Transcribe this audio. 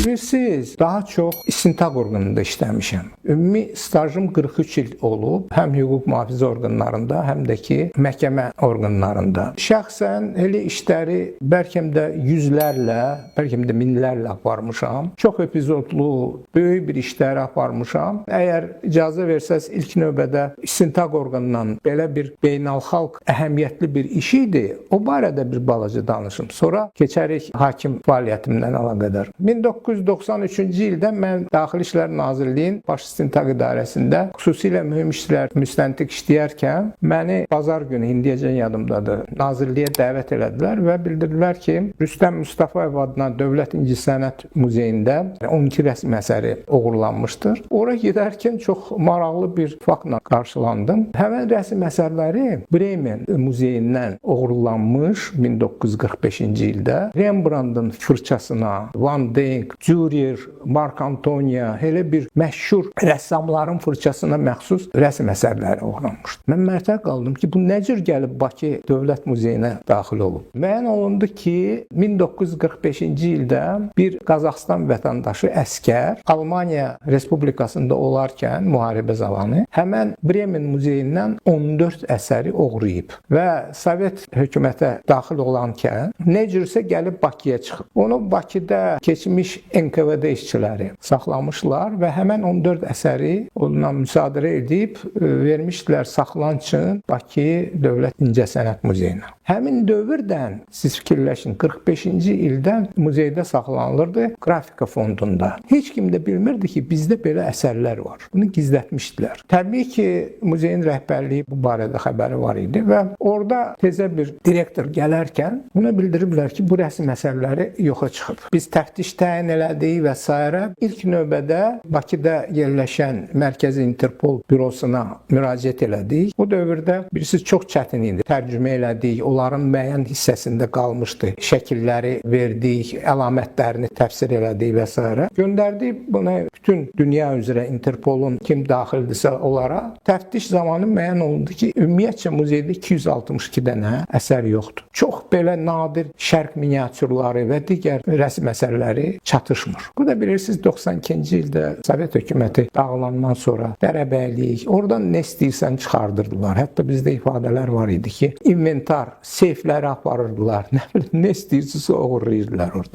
Bilirsiniz, daha çox istintaq orqanında işləmişəm. Ümumi stajım 43 il olub, həm hüquq mühafizə orqanlarında, həm də ki, məhkəmə orqanlarında. Şəxsən elə işləri bəlkə də yüzlərlə, bəlkə də minlərlə aparmışam. Çox epizodlu, böyük bir işləri aparmışam. Əgər icazə versəz, ilk növbədə istintaq orqanından belə bir beynəlxalq əhəmiyyətli bir iş idi. O barədə bir balaca danışım. Sonra keçərik hakim fəaliyyətimdən əlaqədar. 1993-cü ildə mən Daxili İşlər Nazirliyinin Baş İstintaq İdarəsində xüsusilə mühüm işlər müstəntiq işləyərkən məni bazar günü, indiyəcən yadımdadır, Nazirliyə dəvət elədilər və bildirdilər ki, Rüstəm Mustafayev adına Dövlət İncəsənət Muzeyində 12 rəsm əsəri oğurlanmışdır. Ora gedərkən çox maraqlı bir faktla qarşılandım. Həmin rəsm əsərləri Bremen muzeyindən oğurlanmış 1945-ci ildə Rembrandtın fırçasına, Van Dyck, Dürer, Mark Antoniya, elə bir məşhur rəssamların fırçasına məxsus rəsm əsərləri oğurlanmışdı. Mən mərtəq qaldım ki, bu nə cür gəlib Bakı Dövlət Muzeyinə daxil olub. Müəyyən olundu ki, 1945-ci ildə bir Qazaxstan vətəndaşı əskər Almaniya Respublikasında olarkən müharibə zamanı həmən Bremen muzeyindən 14 əsəri oğurlayıb və Sovet hökumətə daxil olankən nə cürsə gəlib Bakıya çıxıb. Onu Bakıda keçmiş NKVD işçiləri saxlamışlar və həmən 14 əsəri ondan müsadirə edib vermişdilər saxlanç üçün Bakı Dövlət İncəsənət Muzeyinə. Həmin dövrdən siz fikirləşin, 45-ci ildən muzeydə saxlanılırdı qrafika fondunda. Heç kim də bilmirdi ki, bizdə belə əsərlər var. Bunu gizlətmişdilər. Təbii ki, muzeyin rəhbərliyi bu barədə xəbəri var idi və orada tezə bir direktor gələrkən buna bildiriblər ki, bu rəsm əsərləri yoxa çıxıb. Biz təftiş təyin elədik və s. İlk növbədə Bakıda yerləşən Mərkəzi Interpol bürosuna müraciət elədik. O dövrdə birisi çox çətin idi. Tərcümə elədik, onların müəyyən hissəsində qalmışdı. Şəkilləri verdik, əlamətlərini təfsir elədik və s. Göndərdik bunu bütün dünya üzrə Interpolun kim daxildirsə onlara. Təftiş zamanı müəyyən olundu ki, ümumiyyətcə muzeydə 262 dənə əsər yoxdur. Çox belə nadir şərq miniatürləri və digər rəsm əsərləri çatışmır. Bu da bilirsiniz 92-ci ildə Sovet hökuməti dağılandan sonra dərəbəylik, oradan nə istəyirsən çıxardırdılar. Hətta bizdə ifadələr var idi ki, inventar, seyfləri aparırdılar. Nə istəyirsinizsə oğurlayırdılar orada.